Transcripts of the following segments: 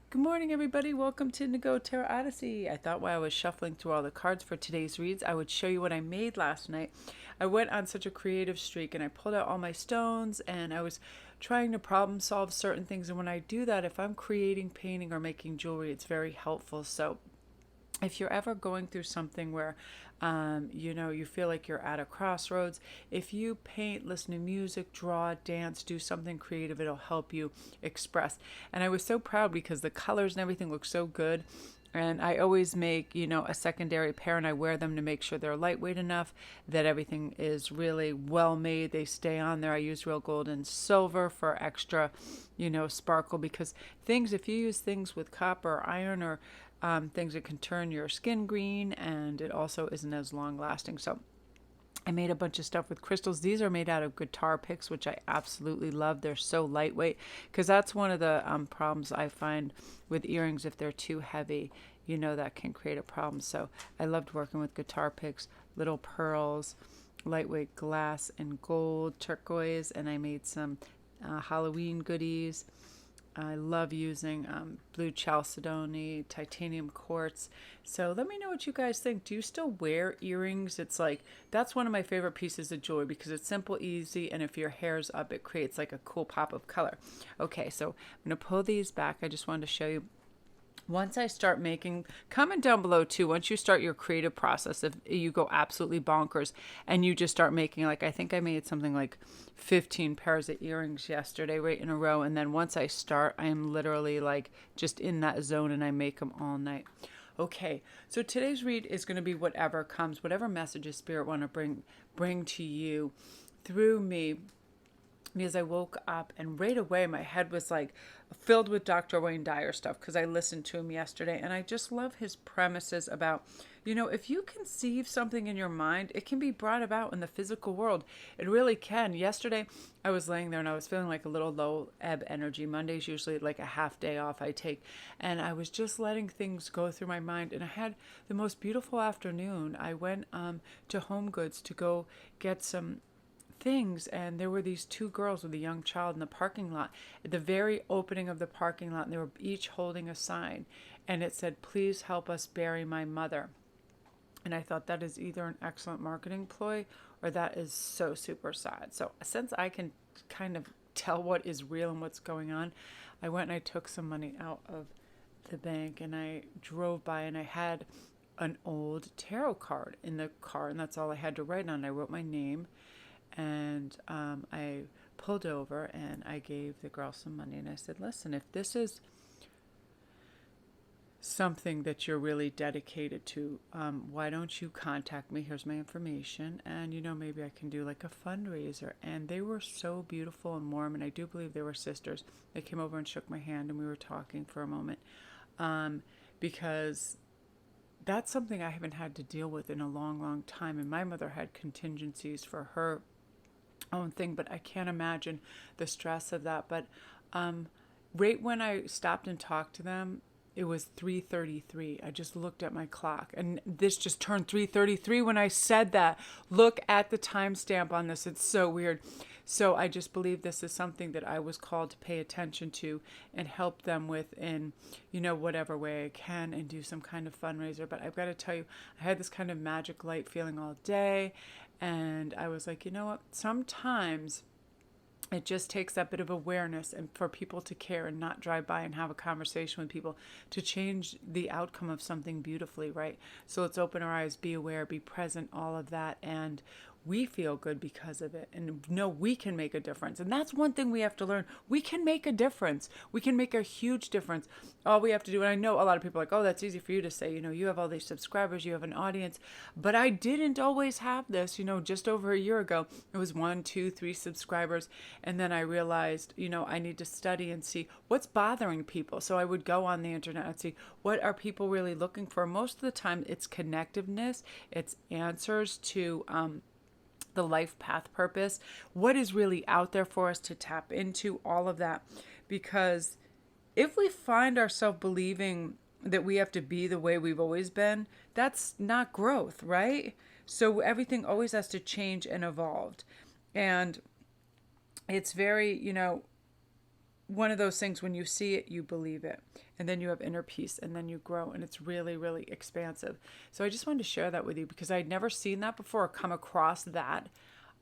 Good morning, everybody. Welcome to Indigo Tarot Odyssey. I thought while I was shuffling through all the cards for today's reads, I would show you what I made last night. I went on such a creative streak and I pulled out all my stones and I was trying to problem solve certain things. And when I do that, if I'm creating, painting, or making jewelry, it's very helpful. So if you're ever going through something where you feel like you're at a crossroads, if you paint, listen to music, draw, dance, do something creative, it'll help you express. And I was so proud because the colors and everything look so good. And I always make, a secondary pair and I wear them to make sure they're lightweight enough, that everything is really well made. They stay on there. I use real gold and silver for extra, sparkle, because if you use things with copper or iron or things that can turn your skin green, and it also isn't as long lasting. So I made a bunch of stuff with crystals. These are made out of guitar picks, which I absolutely love. They're so lightweight, because that's one of the problems I find with earrings. If they're too heavy, that can create a problem. So I loved working with guitar picks, little pearls, lightweight glass and gold, turquoise, and I made some Halloween goodies. I love using blue chalcedony, titanium quartz. So let me know what you guys think. Do you still wear earrings? It's like, that's one of my favorite pieces of jewelry because it's simple, easy, and if your hair's up, it creates like a cool pop of color. Okay, so I'm going to pull these back. I just wanted to show you. Once I start making, comment down below too, once you start your creative process, if you go absolutely bonkers and you just start making, like, I think I made something like 15 pairs of earrings yesterday right in a row. And then once I start, I am literally like just in that zone and I make them all night. Okay, so today's read is going to be whatever comes, whatever messages Spirit want to bring to you through me, because I woke up and right away my head was like filled with Dr. Wayne Dyer stuff because I listened to him yesterday and I just love his premises about, if you conceive something in your mind, it can be brought about in the physical world. It really can. Yesterday I was laying there and I was feeling like a little low ebb energy. Monday's usually like a half day off I take, and I was just letting things go through my mind, and I had the most beautiful afternoon. I went to Home Goods to go get some things, and there were these two girls with a young child in the parking lot at the very opening of the parking lot, and they were each holding a sign, and it said, "Please help us bury my mother." And I thought, that is either an excellent marketing ploy or that is so super sad. So since I can kind of tell what is real and what's going on, I went and I took some money out of the bank and I drove by and I had an old tarot card in the car, and that's all I had to write on. I wrote my name, and I pulled over and I gave the girl some money and I said, "Listen, if this is something that you're really dedicated to, why don't you contact me? Here's my information, and maybe I can do like a fundraiser." And they were so beautiful and warm, and I do believe they were sisters. They came over and shook my hand and we were talking for a moment, because that's something I haven't had to deal with in a long, long time. And my mother had contingencies for her own thing, but I can't imagine the stress of that. But right when I stopped and talked to them, it was 3:33. I just looked at my clock, and this just turned 3:33 when I said that. Look at the timestamp on this. It's so weird. So I just believe this is something that I was called to pay attention to and help them with in, whatever way I can, and do some kind of fundraiser. But I've got to tell you, I had this kind of magic light feeling all day, and I was like, you know what? Sometimes it just takes that bit of awareness and for people to care and not drive by and have a conversation with people to change the outcome of something beautifully, right? So let's open our eyes, be aware, be present, all of that. And we feel good because of it, and know we can make a difference. And that's one thing we have to learn. We can make a difference. We can make a huge difference. All we have to do, and I know a lot of people are like, "Oh, that's easy for you to say, you have all these subscribers, you have an audience," but I didn't always have this. Just over a year ago, it was 1, 2, 3 subscribers, and then I realized, I need to study and see what's bothering people. So I would go on the internet and see, what are people really looking for? Most of the time it's connectiveness, it's answers to the life path purpose, what is really out there for us to tap into, all of that. Because if we find ourselves believing that we have to be the way we've always been, that's not growth, right? So everything always has to change and evolve. And it's very, one of those things, when you see it, you believe it. And then you have inner peace, and then you grow, and it's really, really expansive. So I just wanted to share that with you because I'd never seen that before or come across that.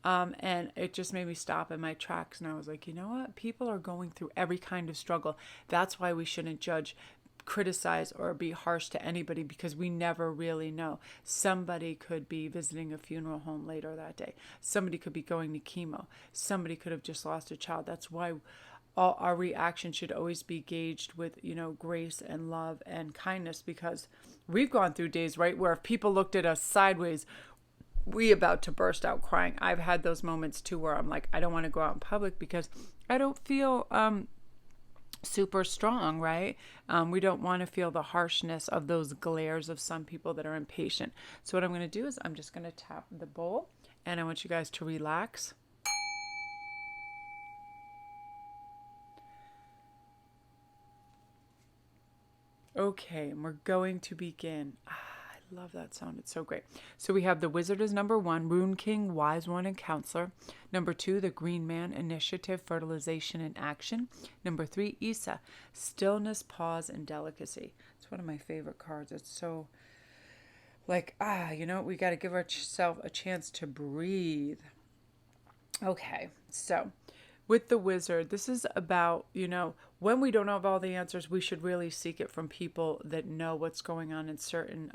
And it just made me stop in my tracks. And I was like, you know what? People are going through every kind of struggle. That's why we shouldn't judge, criticize, or be harsh to anybody, because we never really know. Somebody could be visiting a funeral home later that day. Somebody could be going to chemo. Somebody could have just lost a child. That's why all our reaction should always be gauged with, grace and love and kindness, because we've gone through days, right, where if people looked at us sideways, we about to burst out crying. I've had those moments too where I'm like, I don't want to go out in public because I don't feel super strong, right? We don't want to feel the harshness of those glares of some people that are impatient. So what I'm going to do is I'm just going to tap the bowl, and I want you guys to relax. Okay, and we're going to begin. I love that sound. It's so great. So we have the Wizard as number 1, Rune King, Wise One, and Counselor. Number 2, the Green Man, Initiative, Fertilization, and Action. Number 3, Isa, Stillness, Pause, and Delicacy. It's one of my favorite cards. It's so like, we got to give ourselves a chance to breathe. Okay, so with the Wizard, this is about, when we don't have all the answers, we should really seek it from people that know what's going on in certain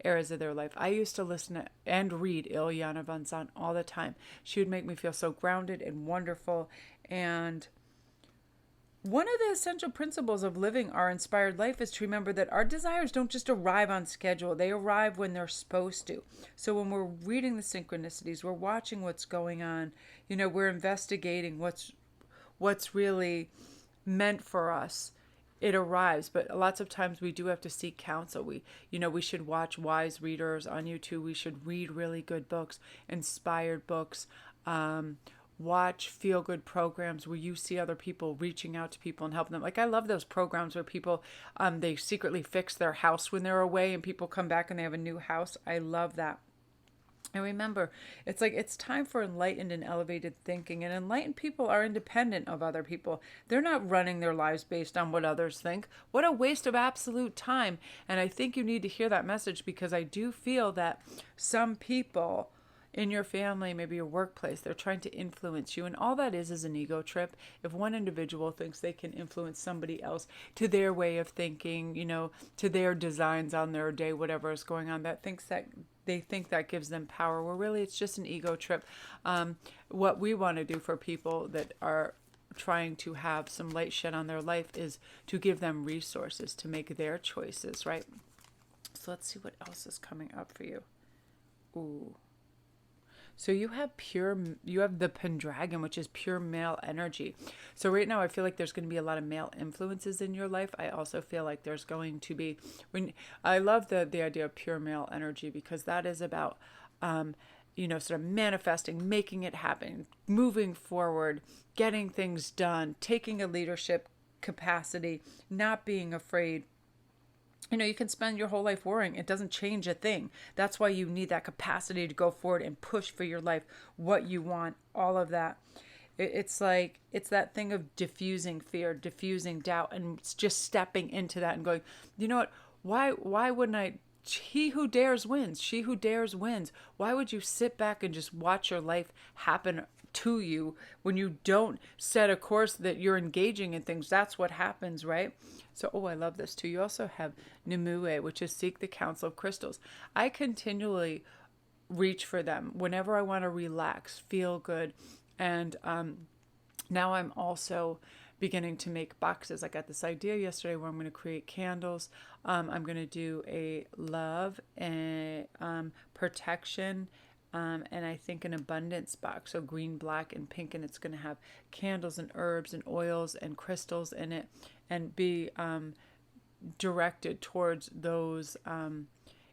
areas of their life. I used to listen to and read Ilyana Van Zant all the time. She would make me feel so grounded and wonderful. And one of the essential principles of living our inspired life is to remember that our desires don't just arrive on schedule. They arrive when they're supposed to. So when we're reading the synchronicities, we're watching what's going on, we're investigating what's really meant for us. It arrives, but lots of times we do have to seek counsel. We should watch wise readers on YouTube. We should read really good books, inspired books, watch feel-good programs where you see other people reaching out to people and helping them. Like, I love those programs where people, they secretly fix their house when they're away and people come back and they have a new house. I love that. And remember, it's like, it's time for enlightened and elevated thinking. And enlightened people are independent of other people. They're not running their lives based on what others think. What a waste of absolute time. And I think you need to hear that message, because I do feel that some people in your family, maybe your workplace, they're trying to influence you. And all that is an ego trip. If one individual thinks they can influence somebody else to their way of thinking, to their designs on their day, whatever is going on, they think that gives them power, where really it's just an ego trip. What we want to do for people that are trying to have some light shed on their life is to give them resources to make their choices, right? So let's see what else is coming up for you. Ooh. So you have the Pendragon, which is pure male energy. So right now I feel like there's going to be a lot of male influences in your life. I also feel like there's going to be, I love the idea of pure male energy, because that is about, sort of manifesting, making it happen, moving forward, getting things done, taking a leadership capacity, not being afraid. You can spend your whole life worrying. It doesn't change a thing. That's why you need that capacity to go forward and push for your life, what you want, all of that. It's that thing of diffusing fear, diffusing doubt, and it's just stepping into that and going, you know what? Why wouldn't I? He who dares wins. She who dares wins. Why would you sit back and just watch your life happen to you when you don't set a course that you're engaging in things? That's what happens, right? So, I love this too. You also have Nimue, which is seek the counsel of crystals. I continually reach for them whenever I want to relax, feel good. And now I'm also beginning to make boxes. I got this idea yesterday where I'm going to create candles. I'm going to do a love and protection, and I think an abundance box. So green, black, and pink, and it's going to have candles and herbs and oils and crystals in it, and be directed towards those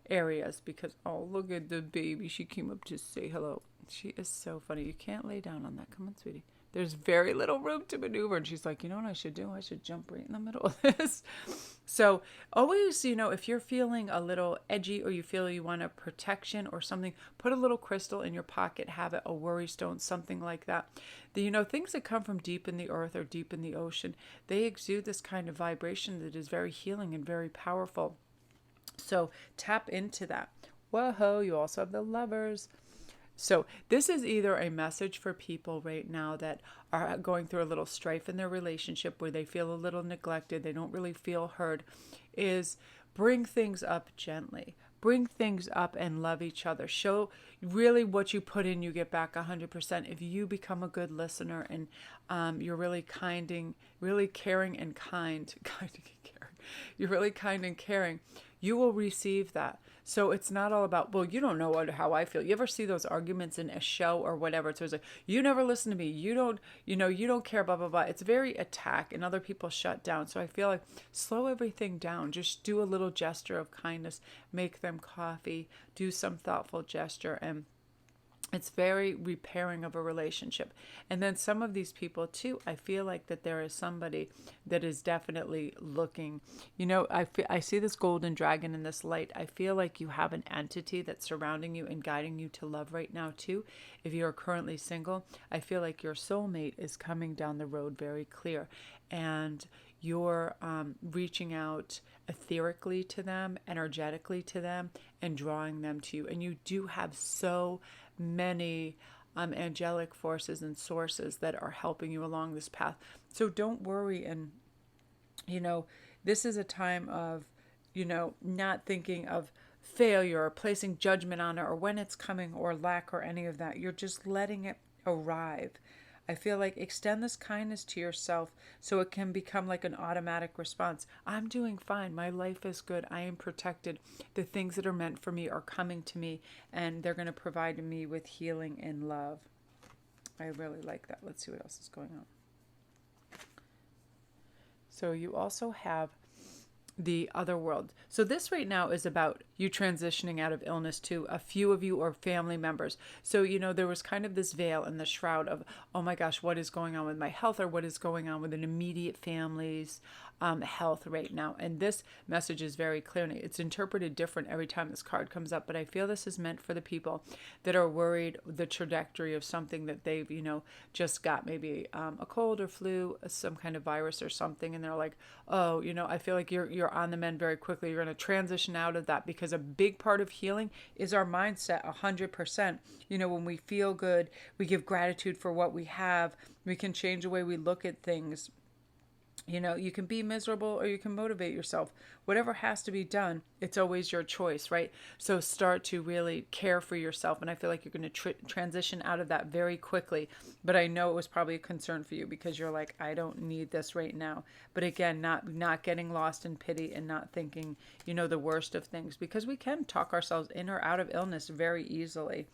areas. Because, look at the baby. She came up to say hello. She is so funny. You can't lay down on that. Come on, sweetie. There's very little room to maneuver. And she's like, you know what I should do? I should jump right in the middle of this. So always, if you're feeling a little edgy or you feel you want a protection or something, put a little crystal in your pocket, have it a worry stone, something like that. Things that come from deep in the earth or deep in the ocean, they exude this kind of vibration that is very healing and very powerful. So tap into that. Whoa, you also have the Lovers. So this is either a message for people right now that are going through a little strife in their relationship where they feel a little neglected, they don't really feel heard, is bring things up gently. Bring things up and love each other. Show really what you put in, you get back 100%. If you become a good listener and you're really really caring and kind, you're really kind and caring, you will receive that. So it's not all about, well, you don't know how I feel. You ever see those arguments in a show or whatever? It's always like, you never listen to me. You don't care, blah, blah, blah. It's very attack and other people shut down. So I feel like slow everything down. Just do a little gesture of kindness. Make them coffee. Do some thoughtful gesture, and it's very repairing of a relationship. And then some of these people too, I feel like that there is somebody that is definitely looking, I see this golden dragon in this light. I feel like you have an entity that's surrounding you and guiding you to love right now too. If you're currently single, I feel like your soulmate is coming down the road very clear, and you're reaching out etherically to them, energetically to them, and drawing them to you. And you do have so many angelic forces and sources that are helping you along this path. So don't worry. And, this is a time of, not thinking of failure or placing judgment on it or when it's coming or lack or any of that. You're just letting it arrive. I feel like extend this kindness to yourself so it can become like an automatic response. I'm doing fine. My life is good. I am protected. The things that are meant for me are coming to me, and they're going to provide me with healing and love. I really like that. Let's see what else is going on. So you also have the other world. So this right now is about you transitioning out of illness to a few of you or family members. So, there was kind of this veil and the shroud of, oh my gosh, what is going on with my health, or what is going on with an immediate family's health right now. And this message is very clear. And it's interpreted different every time this card comes up. But I feel this is meant for the people that are worried the trajectory of something that they've, just got, maybe a cold or flu, some kind of virus or something. And they're like, oh, I feel like you're on the mend very quickly. You're going to transition out of that, because a big part of healing is our mindset 100%. When we feel good, we give gratitude for what we have. We can change the way we look at things. You can be miserable or you can motivate yourself. Whatever has to be done, it's always your choice, right? So start to really care for yourself. And I feel like you're going to transition out of that very quickly. But I know it was probably a concern for you because you're like, I don't need this right now. But again, not getting lost in pity and not thinking, the worst of things, because we can talk ourselves in or out of illness very easily.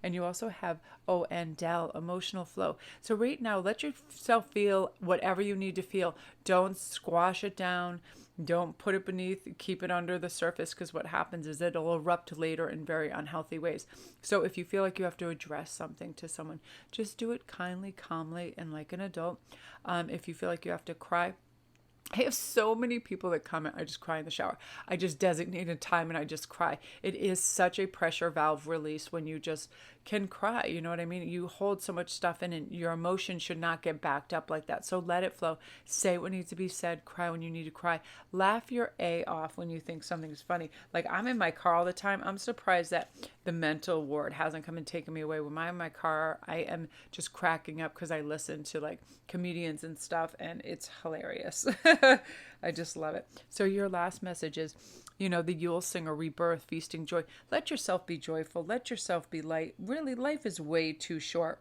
And you also have Del, emotional flow. So right now, let yourself feel whatever you need to feel. Don't squash it down. Don't put it beneath, keep it under the surface, because what happens is it'll erupt later in very unhealthy ways. So if you feel like you have to address something to someone, just do it kindly, calmly, and like an adult. If you feel like you have to cry, I have so many people that comment, I just cry in the shower. I just designate a time and I just cry. It is such a pressure valve release when you just can cry. You know what I mean? You hold so much stuff in, and your emotion should not get backed up like that. So let it flow. Say what needs to be said. Cry when you need to cry. Laugh your A off when you think something's funny. Like, I'm in my car all the time. I'm surprised that the mental ward hasn't come and taken me away. When I'm in my car, I am just cracking up because I listen to like comedians and stuff, and it's hilarious. I just love it. So your last message is, the Yule Singer, Rebirth, feasting joy. Let yourself be joyful. Let yourself be light. Really, life is way too short.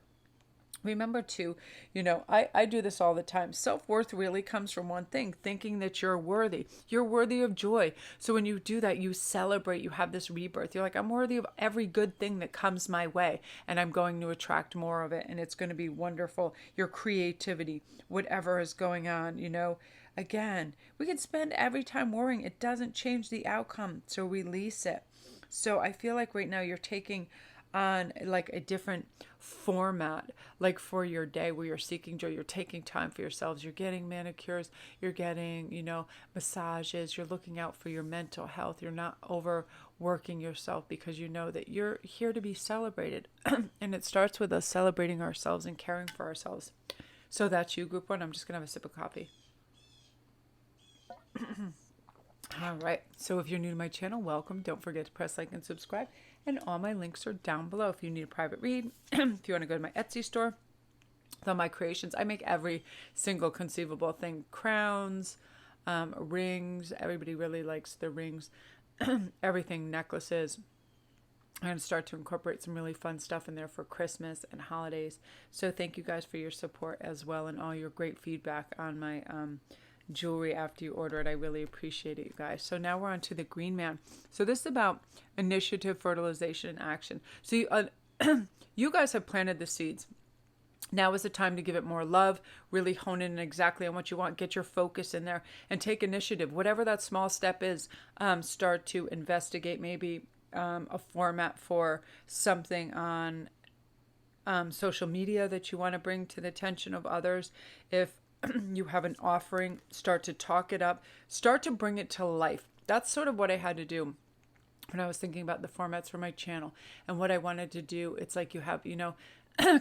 Remember too, I do this all the time. Self-worth really comes from one thing, thinking that you're worthy. You're worthy of joy. So when you do that, you celebrate, you have this rebirth. You're like, I'm worthy of every good thing that comes my way, and I'm going to attract more of it, and it's going to be wonderful. Your creativity, whatever is going on, Again, we can spend every time worrying. It doesn't change the outcome, so release it. So I feel like right now you're taking on like a different format, like for your day where you're seeking joy, you're taking time for yourselves, you're getting manicures, you're getting, massages, you're looking out for your mental health, you're not overworking yourself because you know that you're here to be celebrated. And it starts with us celebrating ourselves and caring for ourselves. So that's you, group one. I'm just going to have a sip of coffee. All right. So if you're new to my channel, welcome. Don't forget to press like and subscribe. And all my links are down below if you need a private read. If you want to go to my Etsy store, all my creations. I make every single conceivable thing. Crowns, rings. Everybody really likes the rings. Everything, necklaces. I'm going to start to incorporate some really fun stuff in there for Christmas and holidays. So thank you guys for your support as well and all your great feedback on my jewelry after you order it. I really appreciate it, you guys. So now we're on to the Green Man. So this is about initiative, fertilization, and action. So you guys have planted the seeds. Now is the time to give it more love, really hone in exactly on what you want, get your focus in there, and take initiative. Whatever that small step is, start to investigate maybe a format for something on social media that you want to bring to the attention of others. If you have an offering, start to talk it up, start to bring it to life. That's sort of what I had to do when I was thinking about the formats for my channel and what I wanted to do. It's like you have,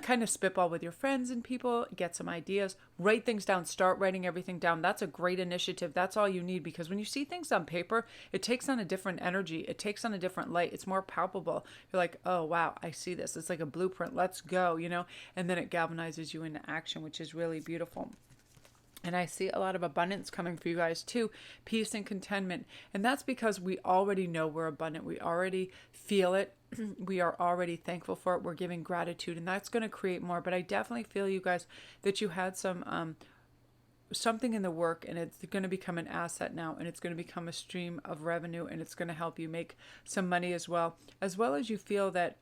kind of spitball with your friends and people, get some ideas, write things down, start writing everything down. That's a great initiative. That's all you need, because when you see things on paper, it takes on a different energy. It takes on a different light. It's more palpable. You're like, oh, wow, I see this. It's like a blueprint. Let's go, and then it galvanizes you into action, which is really beautiful. And I see a lot of abundance coming for you guys too, peace and contentment. And that's because we already know we're abundant. We already feel it. We are already thankful for it. We're giving gratitude, and that's going to create more. But I definitely feel, you guys, that you had some something in the work, and it's going to become an asset now, and it's going to become a stream of revenue, and it's going to help you make some money as well as you feel that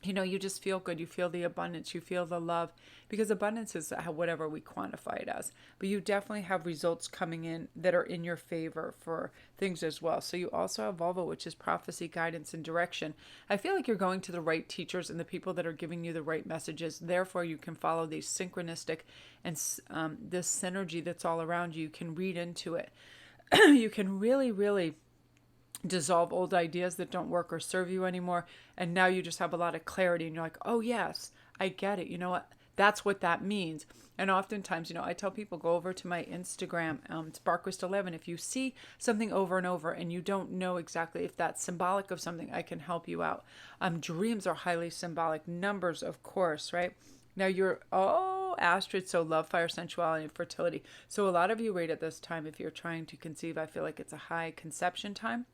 you just feel good. You feel the abundance. You feel the love, because abundance is whatever we quantify it as. But you definitely have results coming in that are in your favor for things as well. So you also have Volvo, which is prophecy, guidance, and direction. I feel like you're going to the right teachers and the people that are giving you the right messages. Therefore, you can follow these synchronistic and this synergy that's all around you. You can read into it. You can really, really dissolve old ideas that don't work or serve you anymore. And now you just have a lot of clarity, and you're like, oh yes, I get it. You know what? That's what that means. And oftentimes, I tell people, go over to my Instagram, Sparkwist11. If you see something over and over and you don't know exactly if that's symbolic of something, I can help you out. Dreams are highly symbolic. Numbers, of course, right? Now Astrid, so love, fire, sensuality, and fertility. So a lot of you right at this time, if you're trying to conceive, I feel like it's a high conception time.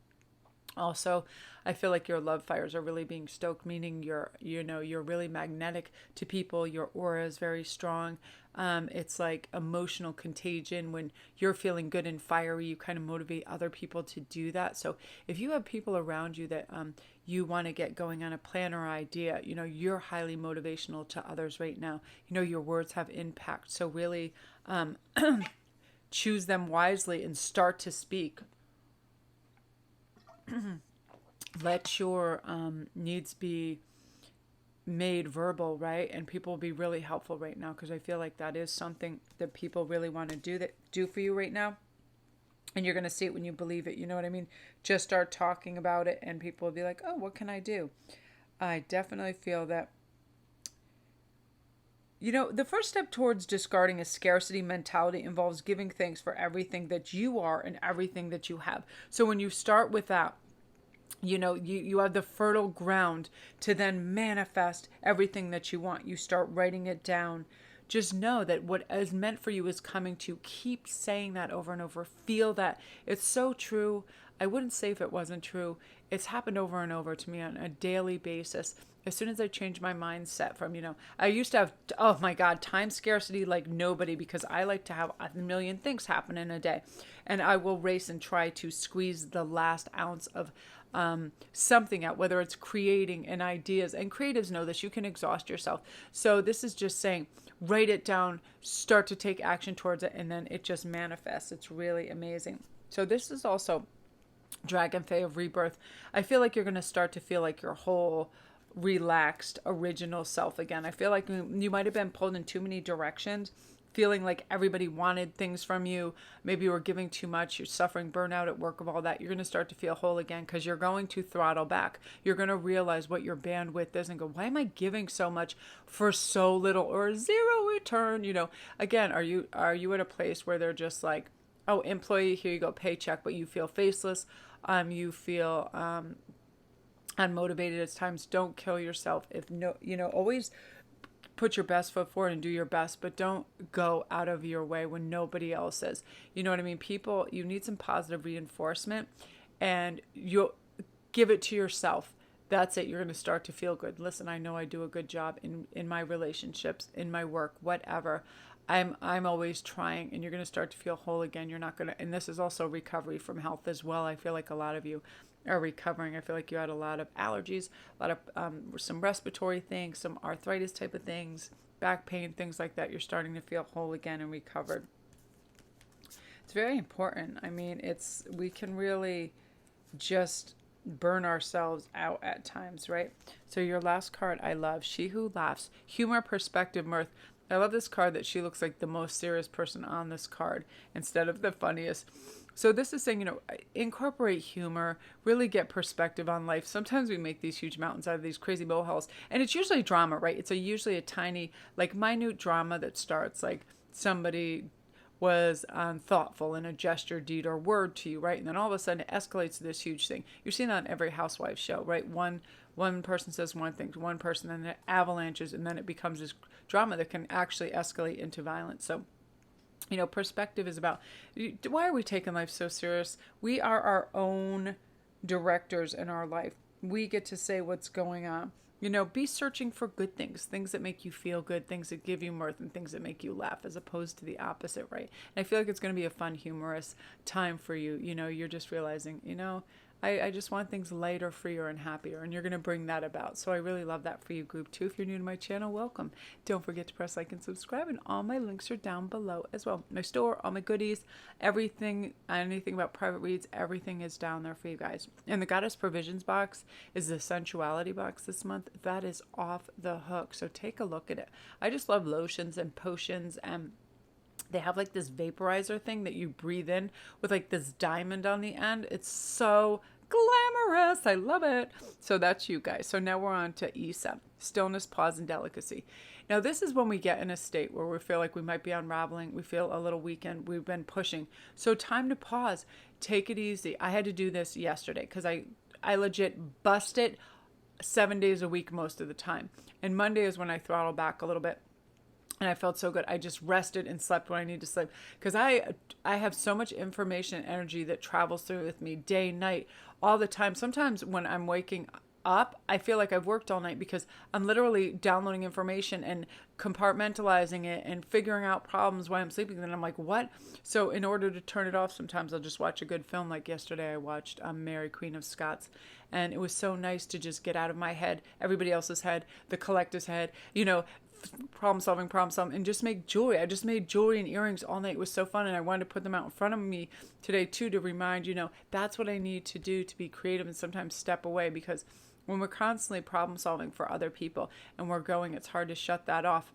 Also, I feel like your love fires are really being stoked, meaning you're really magnetic to people. Your aura is very strong. It's like emotional contagion. When you're feeling good and fiery, you kind of motivate other people to do that. So if you have people around you that you want to get going on a plan or idea, you're highly motivational to others right now. Your words have impact. So really choose them wisely and start to speak. Let your needs be made verbal, right? And people will be really helpful right now, because I feel like that is something that people really want to do for you right now. And you're going to see it when you believe it. You know what I mean? Just start talking about it and people will be like, oh, what can I do? I definitely feel that the first step towards discarding a scarcity mentality involves giving thanks for everything that you are and everything that you have. So when you start with that, you have the fertile ground to then manifest everything that you want. You start writing it down. Just know that what is meant for you is coming to. Keep saying that over and over. Feel that. It's so true. I wouldn't say if it wasn't true. It's happened over and over to me on a daily basis. As soon as I changed my mindset from, I used to have, oh my God, time scarcity like nobody, because I like to have a million things happen in a day. And I will race and try to squeeze the last ounce of something out, whether it's creating and ideas. And creatives know this. You can exhaust yourself. So this is just saying, write it down, start to take action towards it, and then it just manifests. It's really amazing. So this is also Dragon Fae of Rebirth. I feel like you're going to start to feel like your whole relaxed, original self again. I feel like you might have been pulled in too many directions, feeling like everybody wanted things from you. Maybe you were giving too much. You're suffering burnout at work of all that. You're going to start to feel whole again because you're going to throttle back. You're going to realize what your bandwidth is and go, why am I giving so much for so little or zero return? Again, are you at a place where they're just like, oh, employee, here you go, paycheck, but you feel faceless. You feel unmotivated at times. Don't kill yourself. Always put your best foot forward and do your best, but don't go out of your way when nobody else is. You know what I mean? People, you need some positive reinforcement, and you'll give it to yourself. That's it. You're going to start to feel good. Listen, I know I do a good job in my relationships, in my work, whatever. I'm always trying, and you're going to start to feel whole again. You're not going to, and this is also recovery from health as well. I feel like a lot of you are recovering. I feel like you had a lot of allergies, a lot of some respiratory things, some arthritis type of things, back pain, things like that. You're starting to feel whole again and recovered. It's very important. I mean, we can really just burn ourselves out at times, right? So your last card I love, She Who Laughs, humor, perspective, mirth. I love this card that she looks like the most serious person on this card instead of the funniest. So this is saying, incorporate humor, really get perspective on life. Sometimes we make these huge mountains out of these crazy molehills, and it's usually drama, right? It's usually a tiny, like minute drama that starts like somebody was thoughtful in a gesture, deed, or word to you, right? And then all of a sudden it escalates to this huge thing. You've seen that on every housewife show, right? One person says one thing to one person, and then it avalanches, and then it becomes this drama that can actually escalate into violence. So, perspective is about, why are we taking life so serious? We are our own directors in our life. We get to say what's going on. Be searching for good things that make you feel good, things that give you mirth, and things that make you laugh, as opposed to the opposite, right? And I feel like it's going to be a fun, humorous time for you. You're just realizing, I just want things lighter, freer, and happier, and you're going to bring that about. So I really love that for you, group 2. If you're new to my channel, welcome. Don't forget to press like and subscribe, and all my links are down below as well. My store, all my goodies, everything, anything about private reads, everything is down there for you guys. And the Goddess Provisions box is the sensuality box this month. That is off the hook, so take a look at it. I just love lotions and potions, and they have like this vaporizer thing that you breathe in with like this diamond on the end. It's so glamorous. I love it. So that's you guys. So now we're on to Isa, stillness, pause, and delicacy. Now this is when we get in a state where we feel like we might be unraveling. We feel a little weakened. We've been pushing. So time to pause. Take it easy. I had to do this yesterday because I legit bust it 7 days a week most of the time. And Monday is when I throttle back a little bit. And I felt so good. I just rested and slept when I need to sleep. Because I have so much information and energy that travels through with me day, night, all the time. Sometimes when I'm waking up, I feel like I've worked all night because I'm literally downloading information and compartmentalizing it and figuring out problems while I'm sleeping. And then I'm like, what? So in order to turn it off, sometimes I'll just watch a good film. Like yesterday I watched Mary, Queen of Scots. And it was so nice to just get out of my head, everybody else's head, the collector's head, problem solving, and just make jewelry. I just made jewelry and earrings all night. It was so fun, and I wanted to put them out in front of me today too to remind, that's what I need to do to be creative and sometimes step away, because when we're constantly problem solving for other people and we're going, it's hard to shut that off.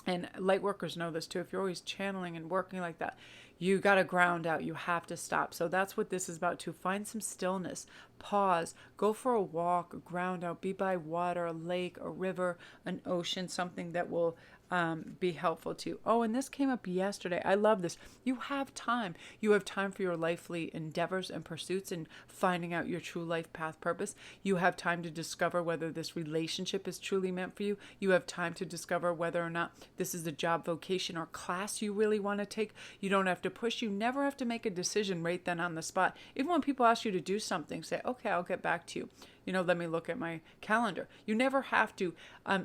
And light workers know this too. If you're always channeling and working like that, you got to ground out. You have to stop. So that's what this is about too. Find some stillness, pause, go for a walk, ground out, be by water, a lake, a river, an ocean, something that will be helpful to you. Oh, and this came up yesterday. I love this. You have time. You have time for your lifely endeavors and pursuits and finding out your true life path purpose. You have time to discover whether this relationship is truly meant for you. You have time to discover whether or not this is the job, vocation, or class you really want to take. You don't have to push. You never have to make a decision right then on the spot. Even when people ask you to do something, say, okay, I'll get back to you. Let me look at my calendar. You never have to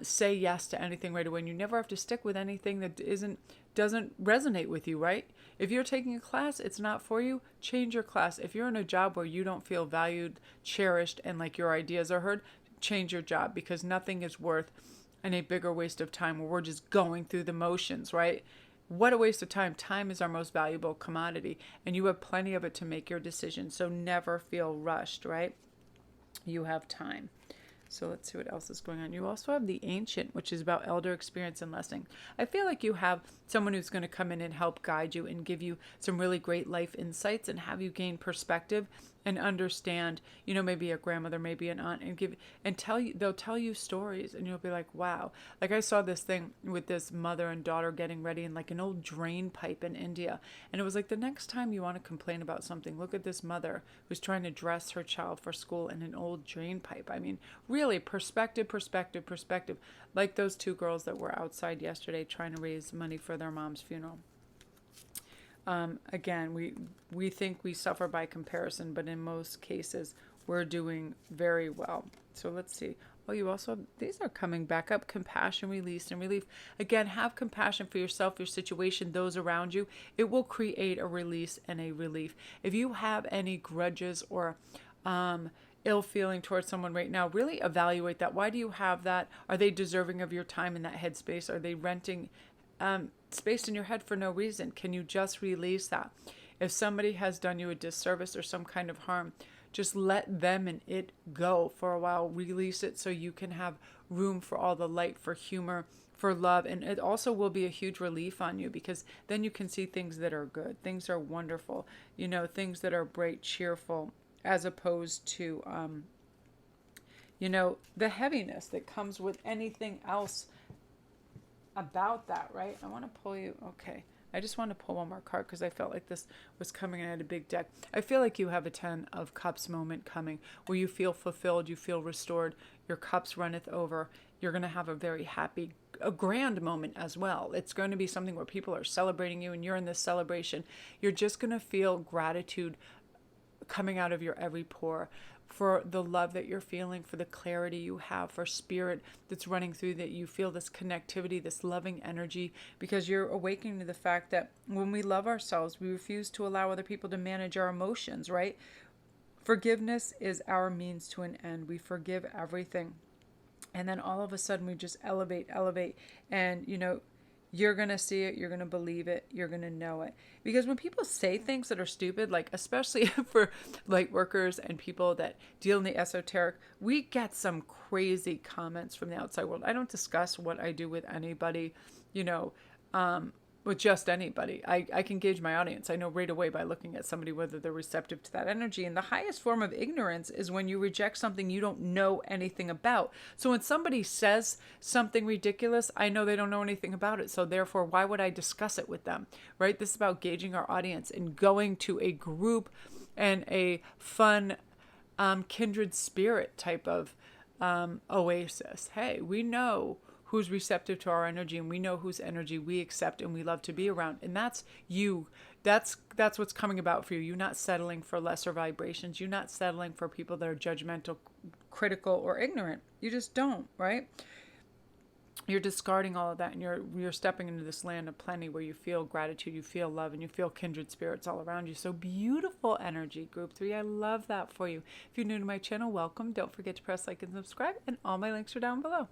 say yes to anything right away. And you never have to stick with anything that doesn't resonate with you, right? If you're taking a class, it's not for you, change your class. If you're in a job where you don't feel valued, cherished, and like your ideas are heard, change your job, because nothing is worth any bigger waste of time where we're just going through the motions, right? What a waste of time. Time is our most valuable commodity, and you have plenty of it to make your decision. So never feel rushed, right? You have time. So let's see what else is going on. You also have the Ancient, which is about elder experience and lesson. I feel like you have someone who's going to come in and help guide you and give you some really great life insights and have you gain perspective and understand, maybe a grandmother, maybe an aunt, and tell you, they'll tell you stories and you'll be like, wow. Like I saw this thing with this mother and daughter getting ready in like an old drain pipe in India. And it was like, the next time you want to complain about something, look at this mother who's trying to dress her child for school in an old drain pipe. I mean, really perspective. Like those two girls that were outside yesterday trying to raise money for their mom's funeral. Again, we think we suffer by comparison, but in most cases, we're doing very well. So let's see. Oh, you also, these are coming back up. Compassion, release, and relief. Again, have compassion for yourself, your situation, those around you. It will create a release and a relief. If you have any grudges or ill feeling towards someone right now, really evaluate that. Why do you have that? Are they deserving of your time in that headspace? Are they renting space in your head for no reason? Can you just release that? If somebody has done you a disservice or some kind of harm, just let them and it go for a while. Release it so you can have room for all the light, for humor, for love. And it also will be a huge relief on you, because then you can see things that are good, things are wonderful, things that are bright, cheerful, as opposed to, the heaviness that comes with anything else about that, right? I want to pull you. Okay. I just want to pull one more card because I felt like this was coming in at a big deck. I feel like you have a 10 of Cups moment coming where you feel fulfilled, you feel restored, your cups runneth over. You're going to have a very happy, a grand moment as well. It's going to be something where people are celebrating you and you're in this celebration. You're just going to feel gratitude coming out of your every pore for the love that you're feeling, for the clarity you have, for spirit that's running through, that you feel this connectivity, this loving energy, because you're awakening to the fact that when we love ourselves, we refuse to allow other people to manage our emotions, right? Forgiveness is our means to an end. We forgive everything. And then all of a sudden we just elevate, and you're going to see it, you're going to believe it, you're going to know it. Because when people say things that are stupid, like especially for light workers and people that deal in the esoteric, we get some crazy comments from the outside world. I don't discuss what I do with anybody, with just anybody. I can gauge my audience. I know right away by looking at somebody whether they're receptive to that energy. And the highest form of ignorance is when you reject something you don't know anything about. So when somebody says something ridiculous, I know they don't know anything about it. So therefore, why would I discuss it with them, right? This is about gauging our audience and going to a group and a fun, kindred spirit type of oasis. Hey, we know who's receptive to our energy, and we know whose energy we accept and we love to be around. And that's you. That's what's coming about for you. You're not settling for lesser vibrations. You're not settling for people that are judgmental, critical, or ignorant. You just don't, right? You're discarding all of that, and you're stepping into this land of plenty where you feel gratitude, you feel love, and you feel kindred spirits all around you. So beautiful energy, Group 3. I love that for you. If you're new to my channel, welcome. Don't forget to press like and subscribe, and all my links are down below.